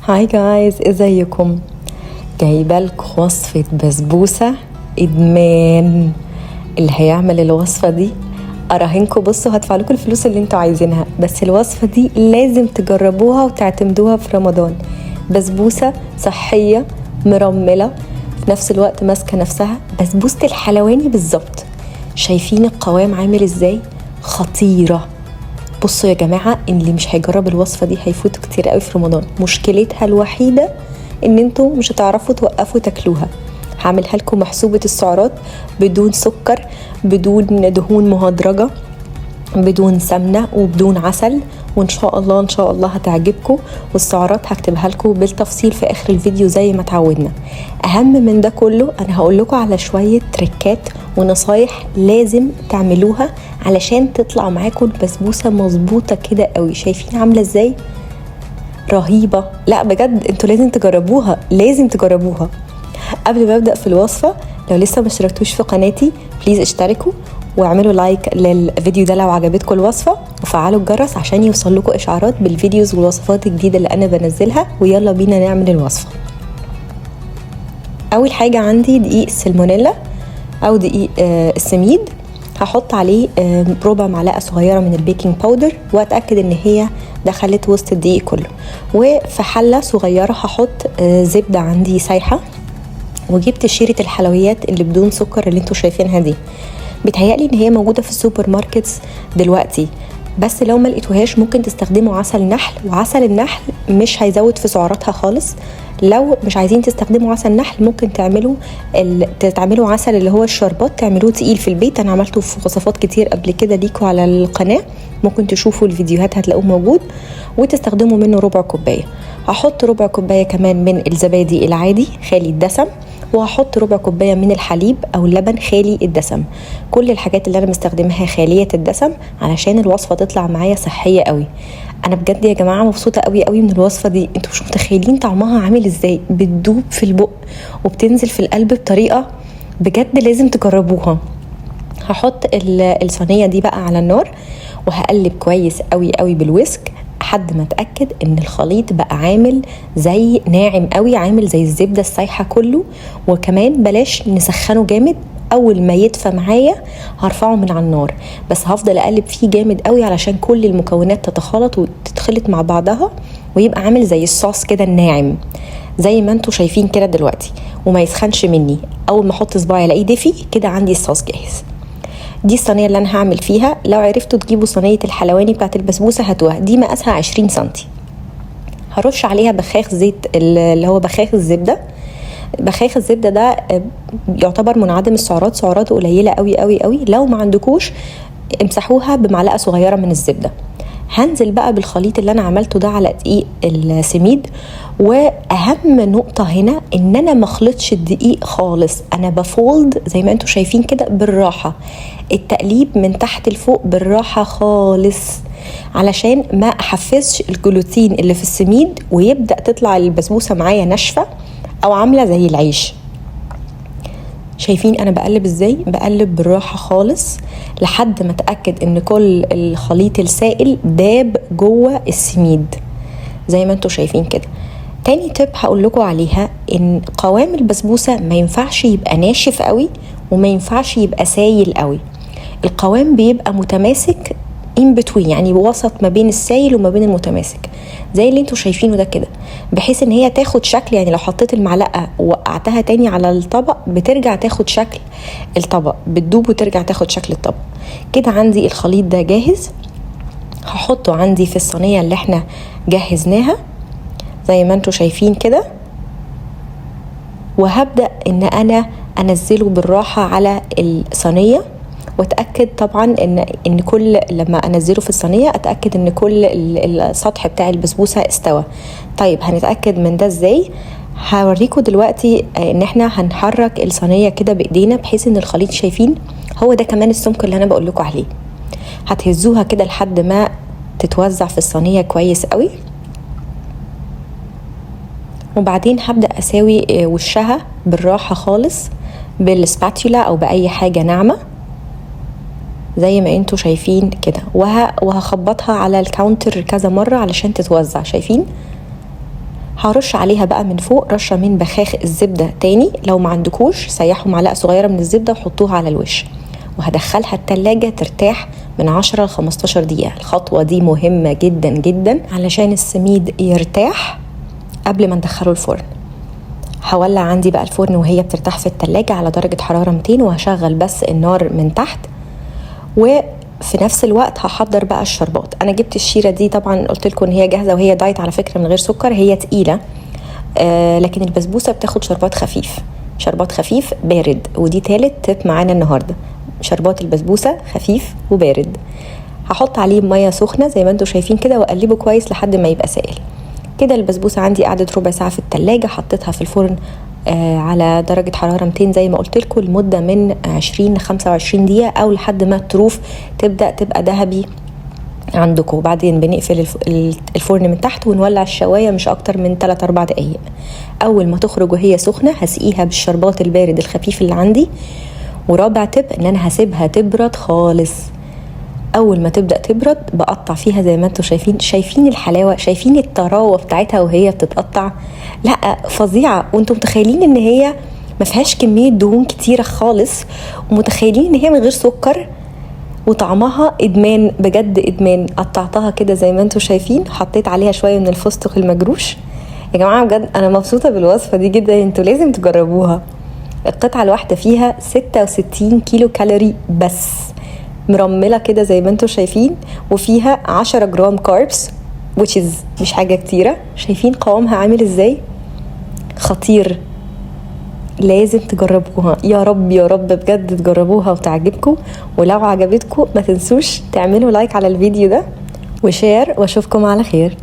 هاي جايز، ازيكم؟ جايبه لكم وصفه بسبوسه ادمان. اللي هيعمل الوصفه دي اراهنكم، بصوا هدفع لكم الفلوس اللي انتوا عايزينها، بس الوصفه دي لازم تجربوها وتعتمدوها في رمضان. بسبوسه صحيه مرمله في نفس الوقت ماسكه نفسها، بسبوسه الحلواني بالظبط. شايفين القوام عامل ازاي؟ خطيره. بصوا يا جماعه، اللي مش هيجرب الوصفه دي هيفوتوا كتير قوي في رمضان. مشكلتها الوحيده ان انتوا مش هتعرفوا توقفوا تاكلوها. هعملها لكم محسوبه السعرات، بدون سكر، بدون دهون مهدرجه، بدون سمنه وبدون عسل، وان شاء الله ان شاء الله هتعجبكم. والسعرات هكتبها لكم بالتفصيل في اخر الفيديو زي ما تعودنا. اهم من ده كله انا هقول لكم على شويه تريكات ونصايح لازم تعملوها علشان تطلع معاكم البسبوسه مظبوطه كده قوي. شايفين عامله ازاي؟ رهيبه. لا بجد انتوا لازم تجربوها، لازم تجربوها. قبل ما ابدا في الوصفه، لو لسه ما اشتركتوش في قناتي بليز اشتركوا واعملوا لايك للفيديو ده لو عجبتكم الوصفه، وفعلوا الجرس عشان يوصل لكم اشعارات بالفيديوز والوصفات الجديده اللي انا بنزلها. ويلا بينا نعمل الوصفه. اول حاجه عندي دقيق السلمونيلا او دقيق السميد. هحط عليه ربع معلقه صغيره من البيكنج باودر، واتاكد ان هي دخلت وسط الدقيق كله. وفي حله صغيره هحط زبده عندي سايحه، وجبت شيرة الحلويات اللي بدون سكر اللي انتوا شايفينها دي. بتهيألي ان هي موجودة في السوبر ماركتس دلوقتي، بس لو ما لقيتوهاش ممكن تستخدموا عسل نحل، وعسل النحل مش هيزود في سعراتها خالص. لو مش عايزين تستخدموا عسل نحل ممكن تعملوا عسل اللي هو الشربات، تعملوه تقيل في البيت. انا عملته في وصفات كتير قبل كده ليكوا على القناة، ممكن تشوفوا الفيديوهات هتلاقوه موجود، وتستخدموا منه ربع كوباية. هحط ربع كوباية كمان من الزبادي العادي خالي الدسم، وهحط ربع كوبايه من الحليب او اللبن خالي الدسم. كل الحاجات اللي انا مستخدمها خاليه الدسم علشان الوصفه تطلع معايا صحيه قوي. انا بجد يا جماعه مبسوطه قوي قوي من الوصفه دي. انتوا مش متخيلين طعمها عامل ازاي، بتدوب في البق وبتنزل في القلب بطريقه بجد لازم تجربوها. هحط الصينيه دي بقى على النار، وهقلب كويس قوي قوي بالويسك لحد ما اتاكد ان الخليط بقى عامل زي ناعم قوي، عامل زي الزبده السايحه كله. وكمان بلاش نسخنه جامد، اول ما يدفى معايا هرفعه من على النار، بس هفضل اقلب فيه جامد قوي علشان كل المكونات تتخلط وتتخلط مع بعضها، ويبقى عامل زي الصوص كده الناعم زي ما انتوا شايفين كده دلوقتي، وما يسخنش مني. اول ما احط صباعي الاقيه دفي كده عندي الصوص جاهز. دي الصينيه اللي انا هعمل فيها. لو عرفتوا تجيبوا صينيه الحلواني بتاعت البسبوسه هاتوها، دي مقاسها 20 سنتي. هرش عليها بخاخ زيت اللي هو بخاخ الزبده. بخاخ الزبده ده يعتبر منعدم السعرات، سعراته قليله قوي قوي قوي. لو ما عندكوش امسحوها بمعلقه صغيره من الزبده. هنزل بقى بالخليط اللي انا عملته ده على دقيق السميد. واهم نقطه هنا ان انا ما اخلطش الدقيق خالص، انا بفولد زي ما انتوا شايفين كده بالراحه، التقليب من تحت لفوق بالراحه خالص، علشان ما احفزش الجلوتين اللي في السميد ويبدا تطلع البسبوسه معايا ناشفه او عامله زي العيش. شايفين انا بقلب ازاي؟ بقلب بالراحه خالص لحد ما اتاكد ان كل الخليط السائل داب جوه السميد زي ما انتوا شايفين كده. تاني تip هقول لكم عليها، ان قوام البسبوسه ما ينفعش يبقى ناشف قوي وما ينفعش يبقى سايل قوي. القوام بيبقى متماسك in between، يعني بوسط ما بين السايل وما بين المتماسك زي اللي انتوا شايفينه ده كده، بحيث ان هي تاخد شكل، يعني لو حطيت المعلقه ووقعتها تاني على الطبق بترجع تاخد شكل الطبق، بتدوب وترجع تاخد شكل الطبق كده. عندي الخليط ده جاهز، هحطه عندي في الصينيه اللي احنا جهزناها زي ما انتوا شايفين كده، وهبدا ان انا انزله بالراحه على الصينيه، واتاكد طبعا ان كل لما انزله في الصينيه اتاكد ان كل السطح بتاع البسبوسه استوى. طيب هنتاكد من ده ازاي؟ هوريكم دلوقتي ان احنا هنحرك الصينيه كده بايدينا بحيث ان الخليط، شايفين هو ده كمان السمك اللي انا بقول لكم عليه. هتهزوها كده لحد ما تتوزع في الصينيه كويس قوي، وبعدين هبدا اساوي وشها بالراحه خالص بالسباتولا او باي حاجه ناعمه زي ما انتوا شايفين كده، وهخبطها على الكاونتر كذا مرة علشان تتوزع. شايفين هرش عليها بقى من فوق رشه من بخاخ الزبده تاني، لو ما عندكوش سيحوا معلقه صغيره من الزبده وحطوها على الوش، وهدخلها التلاجة ترتاح من 10 ل 15 دقيقة. الخطوة دي مهمة جدا جدا علشان السميد يرتاح قبل ما ندخله الفرن. هولع عندي بقى الفرن وهي بترتاح في التلاجة على درجة حرارة 200، وهشغل بس النار من تحت، وفي نفس الوقت هحضر بقى الشربات. انا جبت الشيرة دي طبعا قلت لكم ان هي جاهزة وهي دايت على فكرة من غير سكر، هي تقيلة لكن البسبوسة بتاخد شربات خفيف، شربات خفيف بارد، ودي تالت تip معانا النهاردة، شربات البسبوسة خفيف وبارد. هحط عليه مية سخنة زي ما انتم شايفين كده واقلبه كويس لحد ما يبقى سائل كده. البسبوسة عندي قعدت ربع ساعة في التلاجة، حطيتها في الفرن على درجة حرارة 200 زي ما قلت لكم لمدة من 20 ل 25 دقيقة او لحد ما الطروف تبدأ تبقى ذهبي عندكم. وبعدين بنقفل الفرن من تحت ونولع الشواية مش اكتر من 3-4 دقايق. اول ما تخرج وهي سخنة هسقيها بالشربات البارد الخفيف اللي عندي. ورابع تب ان انا هسيبها تبرد خالص. اول ما تبدأ تبرد بقطع فيها زي ما انتم شايفين الحلاوة، شايفين الطراوة بتاعتها وهي بتتقطع، لا فظيعة. وانتم متخيلين ان هي ما فيهاش كمية دهون كتيرة خالص، ومتخيلين ان هي من غير سكر، وطعمها ادمان بجد ادمان. قطعتها كده زي ما انتم شايفين، حطيت عليها شوية من الفستق المجروش. يا جماعة بجد انا مبسوطة بالوصفة دي جدا، انتوا لازم تجربوها. القطعة الواحدة فيها 66 كيلو كالوري بس، مرملة كده زي ما انتم شايفين، وفيها 10 جرام كاربس which is مش حاجة كتيرة. شايفين قوامها عامل ازاي؟ خطير، لازم تجربوها. يا رب يا رب بجد تجربوها وتعجبكم. ولو عجبتكم ما تنسوش تعملوا لايك على الفيديو ده وشير، واشوفكم على خير.